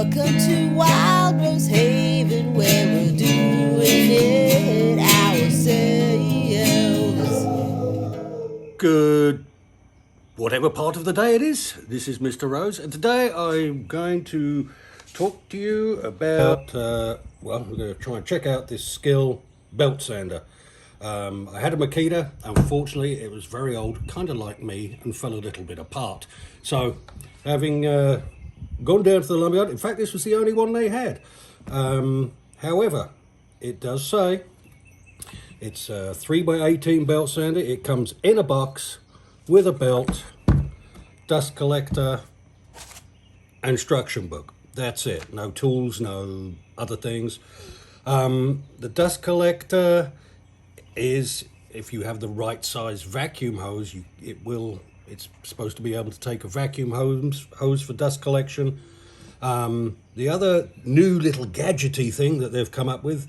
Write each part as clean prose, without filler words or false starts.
Welcome to Wild Rose Haven, where we're doing it ourselves. Good, whatever part of the day it is. This is Mr. Rose, and today I'm going to talk to you about, well, we're going to try and check out this SKIL belt sander. I had a Makita. Unfortunately, it was very old, kind of like me, and fell a little bit apart. So, having gone down to the lumberyard, in fact, this was the only one they had. However, it does say it's a 3x18 belt sander. It comes in a box with a belt, dust collector, instruction book. That's it. No tools, no other things. The dust collector is, if you have the right size vacuum hose, it's supposed to be able to take a vacuum hose for dust collection. The other new little gadgety thing that they've come up with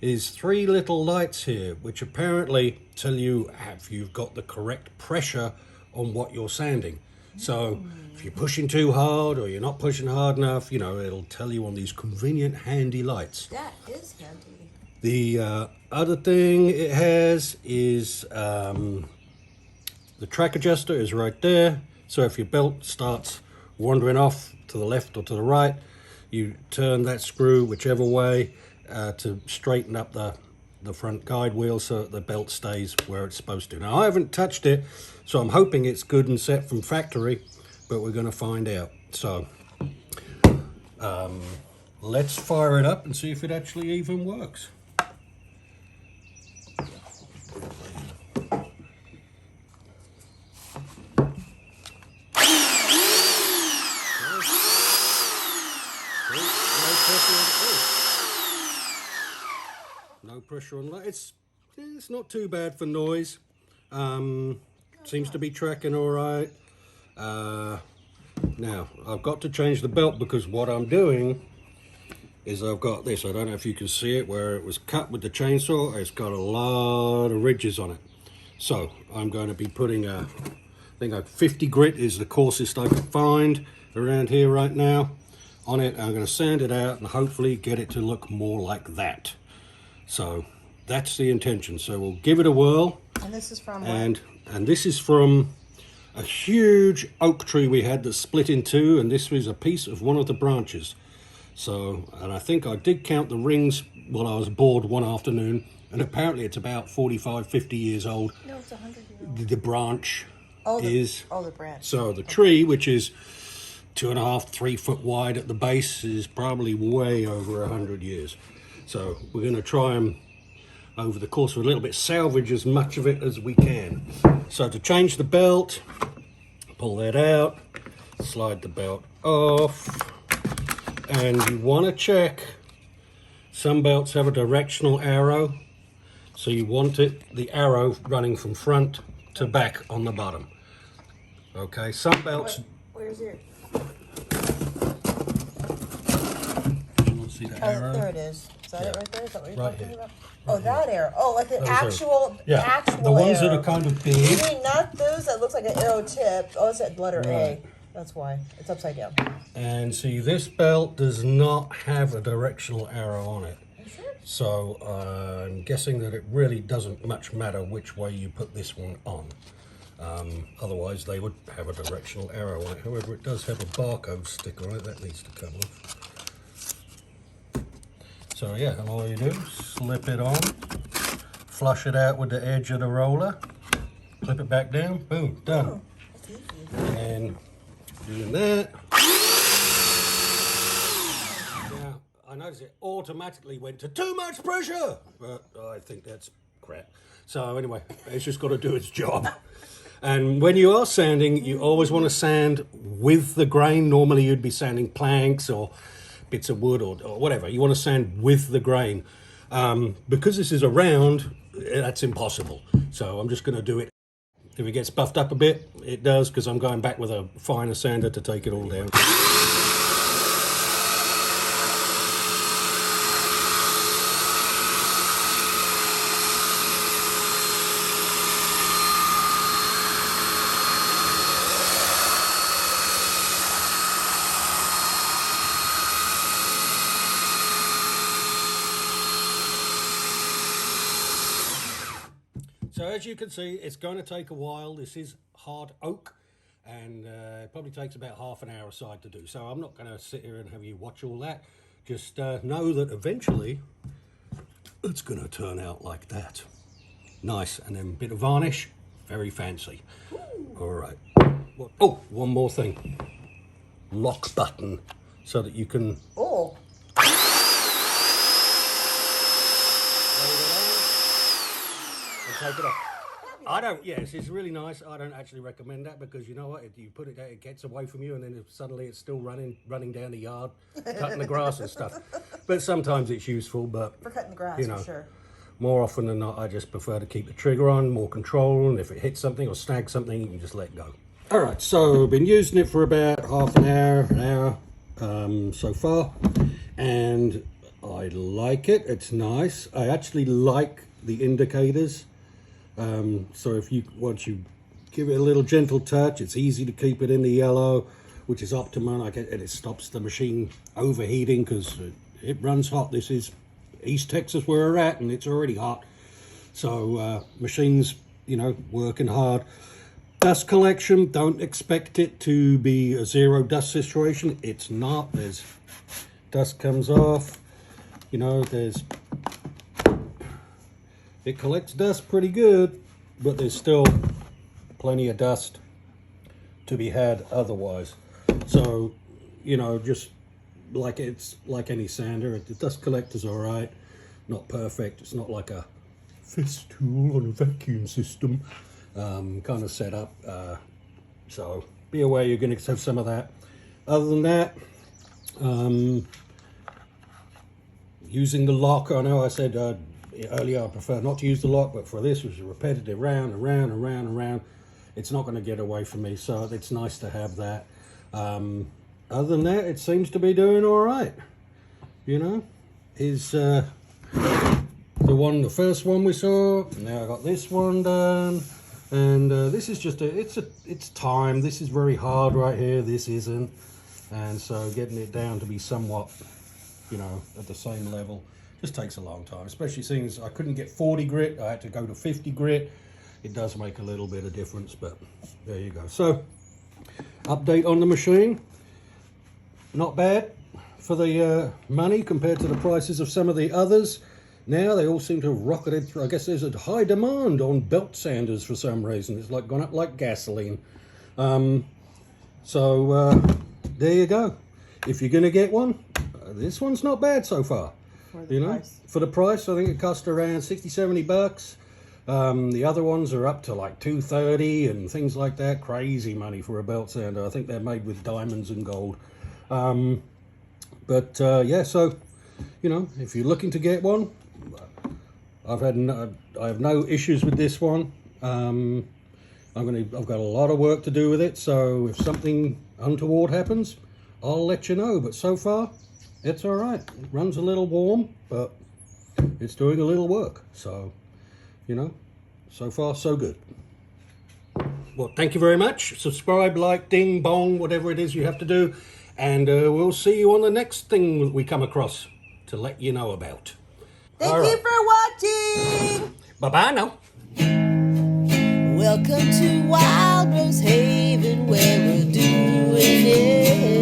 is 3 little lights here, which apparently tell you if you've got the correct pressure on what you're sanding. So if you're pushing too hard or you're not pushing hard enough, you know, it'll tell you on these convenient, handy lights. That is handy. The other thing it has is the track adjuster is right there. So if your belt starts wandering off to the left or to the right, you turn that screw whichever way to straighten up the front guide wheel so that the belt stays where it's supposed to. Now, I haven't touched it, so I'm hoping it's good and set from factory, but we're going to find out. So let's fire it up and see if it actually even works. No pressure on that. It's not too bad for noise. Seems to be tracking all right. Now I've got to change the belt because what I'm doing is I've got this. I don't know if you can see it where it was cut with the chainsaw. It's got a lot of ridges on it. So I'm going to be putting I think a 50 grit is the coarsest I can find around here right now on it. I'm going to sand it out and hopefully get it to look more like that. So that's the intention. So we'll give it a whirl. And this is from and this is from a huge oak tree we had that split in two, and this was a piece of one of the branches. So, and I think I did count the rings while I was bored one afternoon, and apparently it's about 45, 50 years old. No, it's 100 years old. The branch is. Oh, the branch. So the tree, which is 2.5, 3 foot wide at the base, is probably way over 100 years. So we're going to try and, over the course of a little bit, salvage as much of it as we can. So to change the belt, pull that out, slide the belt off, and you want to check, some belts have a directional arrow, so you want the arrow running from front to back on the bottom. Okay, some belts... Where's it? You want to see the arrow? There it is. Is that it right there? Is that what you're Right talking here. about? Oh, that arrow. Oh, like the actual the ones arrow. that are kind of big. You mean not those that looks like an arrow tip? Oh, it's that letter A. That's why. It's upside down. And see, this belt does not have a directional arrow on it. Are you sure? So I'm guessing that it really doesn't much matter which way you put this one on. Otherwise, they would have a directional arrow on it. However, it does have a barcode sticker on it. That needs to come off. So yeah, and all you do, slip it on, flush it out with the edge of the roller, clip it back down, boom, done. And doing that. Now, I noticed it automatically went to too much pressure, but I think that's crap. So anyway, it's just got to do its job. And when you are sanding, you always want to sand with the grain. Normally you'd be sanding planks or bits of wood or whatever. You want to sand with the grain. Because this is a round, that's impossible. So I'm just going to do it. If it gets buffed up a bit, it does, because I'm going back with a finer sander to take it all down. So as you can see, it's going to take a while. This is hard oak, and it probably takes about half an hour aside to do. So I'm not going to sit here and have you watch all that. Just know that eventually it's going to turn out like that. Nice, and then a bit of varnish, very fancy. All right. Oh, one more thing. Lock button, so that you can Oh. take it off. I don't, yes, it's really nice. I don't actually recommend that because you know what? If you put it there, it gets away from you, and then suddenly it's still running down the yard, cutting the grass and stuff. But sometimes it's useful, but For cutting the grass, you know, for sure. more often than not, I just prefer to keep the trigger on, more control, and if it hits something or snags something, you can just let go. All right, so I've been using it for about half an hour so far, and I like it. It's nice. I actually like the indicators. So once you give it a little gentle touch, it's easy to keep it in the yellow, which is optimum. And it stops the machine overheating because it runs hot. This is East Texas where we're at, and it's already hot. So machines, you know, working hard. Dust collection, don't expect it to be a zero dust situation. It's not. There's dust comes off, you know, it collects dust pretty good, but there's still plenty of dust to be had otherwise. So, you know, just like it's like any sander, the dust collector's all right, not perfect. It's not like a Festool on a vacuum system kind of setup. So be aware you're going to have some of that. Other than that, using the lock, I know I said earlier I prefer not to use the lock, but for this, which is repetitive, round and round and round and round, it's not going to get away from me, so it's nice to have that. Other than that, it seems to be doing all right. You know, is the first one we saw. Now I got this one done, and this is just it's time. This is very hard right here. This isn't, and so getting it down to be somewhat, you know, at the same level just takes a long time, especially seeing as I couldn't get 40 grit. I had to go to 50 grit. It does make a little bit of difference, but there you go. So update on the machine, not bad for the money compared to the prices of some of the others. Now they all seem to have rocketed through. I guess there's a high demand on belt sanders for some reason. It's like gone up like gasoline. So there you go. If you're going to get one, this one's not bad so far. For the price. For the price, I think it cost around 60, 70 bucks. The other ones are up to like $230 and things like that. Crazy money for a belt sander. I think they're made with diamonds and gold. Yeah, so, you know, if you're looking to get one, I have no issues with this one. I've got a lot of work to do with it, so if something untoward happens, I'll let you know. But so far, it's all right. It runs a little warm, but it's doing a little work. So, you know, so far so good. Well, thank you very much. Subscribe, like, ding, bong, whatever it is you have to do. And we'll see you on the next thing that we come across to let you know about. Thank you for watching. Bye-bye now. Welcome to Wild Rose Haven, where we're doing it.